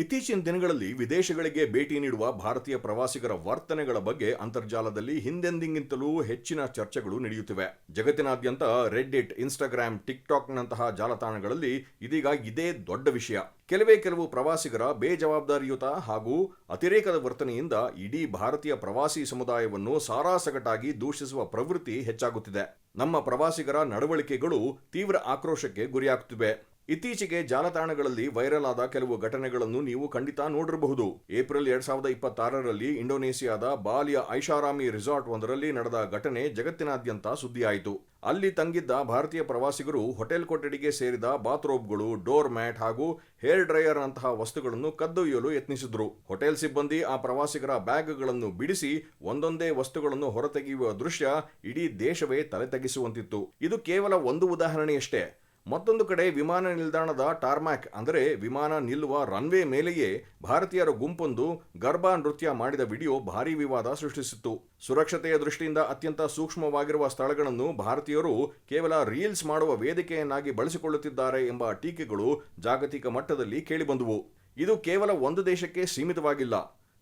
ಇತ್ತೀಚಿನ ದಿನಗಳಲ್ಲಿ ವಿದೇಶಗಳಿಗೆ ಭೇಟಿ ನೀಡುವ ಭಾರತೀಯ ಪ್ರವಾಸಿಗರ ವರ್ತನೆಗಳ ಬಗ್ಗೆ ಅಂತರ್ಜಾಲದಲ್ಲಿ ಹಿಂದೆಂದಿಗಿಂತಲೂ ಹೆಚ್ಚಿನ ಚರ್ಚೆಗಳು ನಡೆಯುತ್ತಿವೆ. ಜಗತ್ತಿನಾದ್ಯಂತ ರೆಡ್ಡಿಟ್, ಇನ್ಸ್ಟಾಗ್ರಾಮ್, ಟಿಕ್ಟಾಕ್ನಂತಹ ಜಾಲತಾಣಗಳಲ್ಲಿ ಇದೀಗ ಇದೇ ದೊಡ್ಡ ವಿಷಯ. ಕೆಲವು ಪ್ರವಾಸಿಗರ ಬೇಜವಾಬ್ದಾರಿಯುತ ಹಾಗೂ ಅತಿರೇಕದ ವರ್ತನೆಯಿಂದ ಇಡೀ ಭಾರತೀಯ ಪ್ರವಾಸಿ ಸಮುದಾಯವನ್ನು ಸಾರಾಸಗಟಾಗಿ ದೂಷಿಸುವ ಪ್ರವೃತ್ತಿ ಹೆಚ್ಚಾಗುತ್ತಿದೆ. ನಮ್ಮ ಪ್ರವಾಸಿಗರ ನಡವಳಿಕೆಗಳು ತೀವ್ರ ಆಕ್ರೋಶಕ್ಕೆ ಗುರಿಯಾಗುತ್ತಿವೆ. ಇತ್ತೀಚೆಗೆ ಜಾಲತಾಣಗಳಲ್ಲಿ ವೈರಲ್ ಆದ ಕೆಲವು ಘಟನೆಗಳನ್ನು ನೀವು ಖಂಡಿತ ನೋಡಿರಬಹುದು. ಏಪ್ರಿಲ್ 2026ರಲ್ಲಿ ಇಂಡೋನೇಸಿಯಾದ ಬಾಲಿಯ ಐಷಾರಾಮಿ ರೆಸಾರ್ಟ್ ಒಂದರಲ್ಲಿ ನಡೆದ ಘಟನೆ ಜಗತ್ತಿನಾದ್ಯಂತ ಸುದ್ದಿಯಾಯಿತು. ಅಲ್ಲಿ ತಂಗಿದ್ದ ಭಾರತೀಯ ಪ್ರವಾಸಿಗರು ಹೋಟೆಲ್ ಕೊಠಡಿಗೆ ಸೇರಿದ ಬಾತ್ರೋಬ್ಗಳು, ಡೋರ್ ಮ್ಯಾಟ್ ಹಾಗೂ ಹೇರ್ ಡ್ರೈಯರ್ ನಂತಹ ವಸ್ತುಗಳನ್ನು ಕದ್ದೊಯ್ಯಲು ಯತ್ನಿಸಿದ್ರು. ಹೋಟೆಲ್ ಸಿಬ್ಬಂದಿ ಆ ಪ್ರವಾಸಿಗರ ಬ್ಯಾಗ್ಗಳನ್ನು ಬಿಡಿಸಿ ಒಂದೊಂದೇ ವಸ್ತುಗಳನ್ನು ಹೊರತೆಗೆಯುವ ದೃಶ್ಯ ಇಡೀ ದೇಶವೇ ತಲೆತಗ್ಗಿಸುವಂತಿತ್ತು. ಇದು ಕೇವಲ ಒಂದು ಉದಾಹರಣೆಯಷ್ಟೇ. ಮತ್ತೊಂದು ಕಡೆ ವಿಮಾನ ನಿಲ್ದಾಣದ ಟಾರ್ಮ್ಯಾಕ್ ಅಂದರೆ ವಿಮಾನ ನಿಲ್ಲುವ ರನ್ವೇ ಮೇಲೆಯೇ ಭಾರತೀಯರ ಗುಂಪೊಂದು ಗರ್ಭಾ ನೃತ್ಯ ಮಾಡಿದ ವಿಡಿಯೋ ಭಾರೀ ವಿವಾದ ಸೃಷ್ಟಿಸಿತ್ತು. ಸುರಕ್ಷತೆಯ ದೃಷ್ಟಿಯಿಂದ ಅತ್ಯಂತ ಸೂಕ್ಷ್ಮವಾಗಿರುವ ಸ್ಥಳಗಳನ್ನು ಭಾರತೀಯರು ಕೇವಲ ರೀಲ್ಸ್ ಮಾಡುವ ವೇದಿಕೆಯನ್ನಾಗಿ ಬಳಸಿಕೊಳ್ಳುತ್ತಿದ್ದಾರೆ ಎಂಬ ಟೀಕೆಗಳು ಜಾಗತಿಕ ಮಟ್ಟದಲ್ಲಿ ಕೇಳಿಬಂದುವು. ಇದು ಕೇವಲ ಒಂದು ದೇಶಕ್ಕೆ ಸೀಮಿತವಾಗಿಲ್ಲ.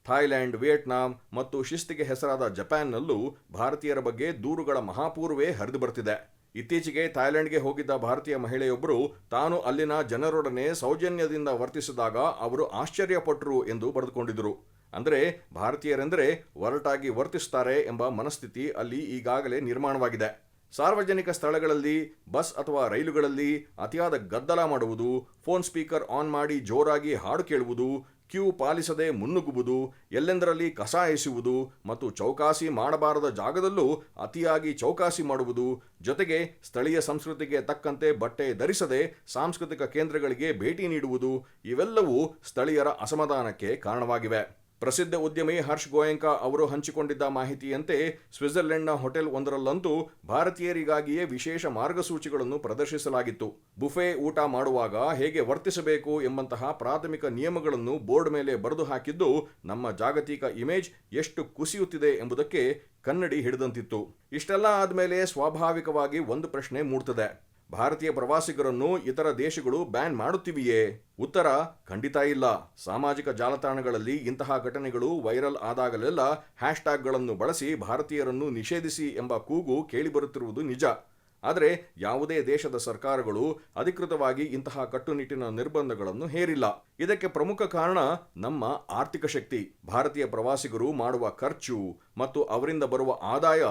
ಥಾಯ್ಲೆಂಡ್, ವಿಯೆಟ್ನಾಂ ಮತ್ತು ಶಿಸ್ತಿಗೆ ಹೆಸರಾದ ಜಪಾನ್ನಲ್ಲೂ ಭಾರತೀಯರ ಬಗ್ಗೆ ದೂರುಗಳ ಮಹಾಪೂರ್ವೇ ಹರಿದು ಬರ್ತಿದೆ. ಇತ್ತೀಚೆಗೆ ಥಾಯ್ಲೆಂಡ್ಗೆ ಹೋಗಿದ್ದ ಭಾರತೀಯ ಮಹಿಳೆಯೊಬ್ಬರು ತಾನು ಅಲ್ಲಿನ ಜನರೊಡನೆ ಸೌಜನ್ಯದಿಂದ ವರ್ತಿಸಿದಾಗ ಅವರು ಆಶ್ಚರ್ಯಪಟ್ಟರು ಎಂದು ಬರೆದುಕೊಂಡಿದ್ದರು. ಅಂದರೆ ಭಾರತೀಯರೆಂದರೆ ಒರಟಾಗಿ ವರ್ತಿಸುತ್ತಾರೆ ಎಂಬ ಮನಸ್ಥಿತಿ ಅಲ್ಲಿ ಈಗಾಗಲೇ ನಿರ್ಮಾಣವಾಗಿದೆ. ಸಾರ್ವಜನಿಕ ಸ್ಥಳಗಳಲ್ಲಿ, ಬಸ್ ಅಥವಾ ರೈಲುಗಳಲ್ಲಿ ಅತಿಯಾದ ಗದ್ದಲ ಮಾಡುವುದು, ಫೋನ್ ಸ್ಪೀಕರ್ ಆನ್ ಮಾಡಿ ಜೋರಾಗಿ ಹಾಡು ಕೇಳುವುದು, ಕ್ಯೂ ಪಾಲಿಸದೆ ಮುನ್ನುಗ್ಗುವುದು, ಎಲ್ಲೆಂದರಲ್ಲಿ ಕಸ ಎಸೆಯುವುದು ಮತ್ತು ಚೌಕಾಸಿ ಮಾಡಬಾರದ ಜಾಗದಲ್ಲೂ ಅತಿಯಾಗಿ ಚೌಕಾಸಿ ಮಾಡುವುದು, ಜೊತೆಗೆ ಸ್ಥಳೀಯ ಸಂಸ್ಕೃತಿಗೆ ತಕ್ಕಂತೆ ಬಟ್ಟೆ ಧರಿಸದೆ ಸಾಂಸ್ಕೃತಿಕ ಕೇಂದ್ರಗಳಿಗೆ ಭೇಟಿ ನೀಡುವುದು ಇವೆಲ್ಲವೂ ಸ್ಥಳೀಯರ ಅಸಮಾಧಾನಕ್ಕೆ ಕಾರಣವಾಗಿವೆ. ಪ್ರಸಿದ್ಧ ಉದ್ಯಮಿ ಹರ್ಷ್ ಗೋಯಂಕಾ ಅವರು ಹಂಚಿಕೊಂಡಿದ್ದ ಮಾಹಿತಿಯಂತೆ ಸ್ವಿಟ್ಜರ್ಲೆಂಡ್ನ ಹೋಟೆಲ್ ಒಂದರಲ್ಲಂತೂ ಭಾರತೀಯರಿಗಾಗಿಯೇ ವಿಶೇಷ ಮಾರ್ಗಸೂಚಿಗಳನ್ನು ಪ್ರದರ್ಶಿಸಲಾಗಿತ್ತು. ಬುಫೆ ಊಟ ಮಾಡುವಾಗ ಹೇಗೆ ವರ್ತಿಸಬೇಕು ಎಂಬಂತಹ ಪ್ರಾಥಮಿಕ ನಿಯಮಗಳನ್ನು ಬೋರ್ಡ್ ಮೇಲೆ ಬರೆದು ಹಾಕಿದ್ದು ನಮ್ಮ ಜಾಗತಿಕ ಇಮೇಜ್ ಎಷ್ಟು ಕುಸಿಯುತ್ತಿದೆ ಎಂಬುದಕ್ಕೆ ಕನ್ನಡಿ ಹಿಡಿದಂತಿತ್ತು. ಇಷ್ಟೆಲ್ಲ ಆದಮೇಲೆ ಸ್ವಾಭಾವಿಕವಾಗಿ ಒಂದು ಪ್ರಶ್ನೆ ಮೂಡ್ತದೆ. ಭಾರತೀಯ ಪ್ರವಾಸಿಗರನ್ನು ಇತರ ದೇಶಗಳು ಬ್ಯಾನ್ ಮಾಡುತ್ತಿವೆಯೇ? ಉತ್ತರ ಖಂಡಿತ ಇಲ್ಲ. ಸಾಮಾಜಿಕ ಜಾಲತಾಣಗಳಲ್ಲಿ ಇಂತಹ ಘಟನೆಗಳು ವೈರಲ್ ಆದಾಗಲೆಲ್ಲ ಹ್ಯಾಶ್ಟ್ಯಾಗ್ಗಳನ್ನು ಬಳಸಿ ಭಾರತೀಯರನ್ನು ನಿಷೇಧಿಸಿ ಎಂಬ ಕೂಗು ಕೇಳಿಬರುತ್ತಿರುವುದು ನಿಜ. ಆದರೆ ಯಾವುದೇ ದೇಶದ ಸರ್ಕಾರಗಳು ಅಧಿಕೃತವಾಗಿ ಇಂತಹ ಕಟ್ಟುನಿಟ್ಟಿನ ನಿರ್ಬಂಧಗಳನ್ನು ಹೇರಿಲ್ಲ. ಇದಕ್ಕೆ ಪ್ರಮುಖ ಕಾರಣ ನಮ್ಮ ಆರ್ಥಿಕ ಶಕ್ತಿ. ಭಾರತೀಯ ಪ್ರವಾಸಿಗರು ಮಾಡುವ ಖರ್ಚು ಮತ್ತು ಅವರಿಂದ ಬರುವ ಆದಾಯ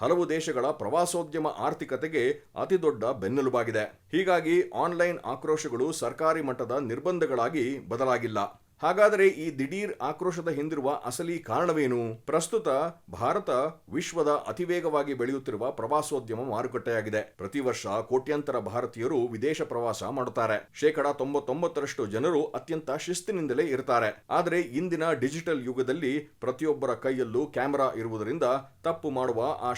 ಹಲವು ದೇಶಗಳ ಪ್ರವಾಸೋದ್ಯಮ ಆರ್ಥಿಕತೆಗೆ ಅತಿದೊಡ್ಡ ಬೆನ್ನೆಲುಬಾಗಿದೆ. ಹೀಗಾಗಿ ಆನ್ಲೈನ್ ಆಕ್ರೋಶಗಳು ಸರ್ಕಾರಿ ಮಟ್ಟದ ನಿರ್ಬಂಧಗಳಾಗಿ ಬದಲಾಗಿಲ್ಲ. ಹಾಗಾದರೆ ಈ ದಿಢೀರ್ ಆಕ್ರೋಶದ ಹಿಂದಿರುವ ಅಸಲಿ ಕಾರಣವೇನು? ಪ್ರಸ್ತುತ ಭಾರತ ವಿಶ್ವದ ಅತಿವೇಗವಾಗಿ ಬೆಳೆಯುತ್ತಿರುವ ಪ್ರವಾಸೋದ್ಯಮ ಮಾರುಕಟ್ಟೆಯಾಗಿದೆ. ಪ್ರತಿ ವರ್ಷ ಕೋಟ್ಯಾಂತರ ಭಾರತೀಯರು ವಿದೇಶ ಪ್ರವಾಸ ಮಾಡುತ್ತಾರೆ. 99% ಜನರು ಅತ್ಯಂತ ಶಿಸ್ತಿನಿಂದಲೇ ಇರ್ತಾರೆ. ಆದರೆ ಇಂದಿನ ಡಿಜಿಟಲ್ ಯುಗದಲ್ಲಿ ಪ್ರತಿಯೊಬ್ಬರ ಕೈಯಲ್ಲೂ ಕ್ಯಾಮೆರಾ ಇರುವುದರಿಂದ ತಪ್ಪು ಮಾಡುವ ಆ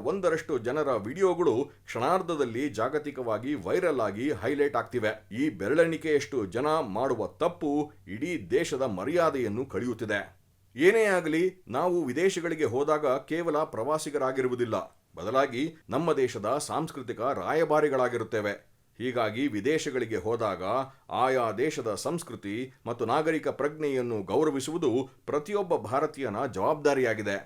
1% ಜನರ ವಿಡಿಯೋಗಳು ಕ್ಷಣಾರ್ಧದಲ್ಲಿ ಜಾಗತಿಕವಾಗಿ ವೈರಲ್ ಆಗಿ ಹೈಲೈಟ್ ಆಗ್ತಿವೆ. ಈ ಬೆರಳೆಣಿಕೆಯಷ್ಟು ಜನ ಮಾಡುವ ತಪ್ಪು ಇಡೀ ದೇಶದ ಮರ್ಯಾದೆಯನ್ನು ಕಳೆಯುತ್ತಿದೆ. ಏನೇ ಆಗಲಿ, ನಾವು ವಿದೇಶಗಳಿಗೆ ಹೋದಾಗ ಕೇವಲ ಪ್ರವಾಸಿಗರಾಗಿರುವುದಿಲ್ಲ, ಬದಲಾಗಿ ನಮ್ಮ ದೇಶದ ಸಾಂಸ್ಕೃತಿಕ ರಾಯಭಾರಿಗಳಾಗಿರುತ್ತೇವೆ. ಹೀಗಾಗಿ ವಿದೇಶಗಳಿಗೆ ಹೋದಾಗ ಆಯಾ ದೇಶದ ಸಂಸ್ಕೃತಿ ಮತ್ತು ನಾಗರಿಕ ಪ್ರಜ್ಞೆಯನ್ನು ಗೌರವಿಸುವುದು ಪ್ರತಿಯೊಬ್ಬ ಭಾರತೀಯನ ಜವಾಬ್ದಾರಿಯಾಗಿದೆ.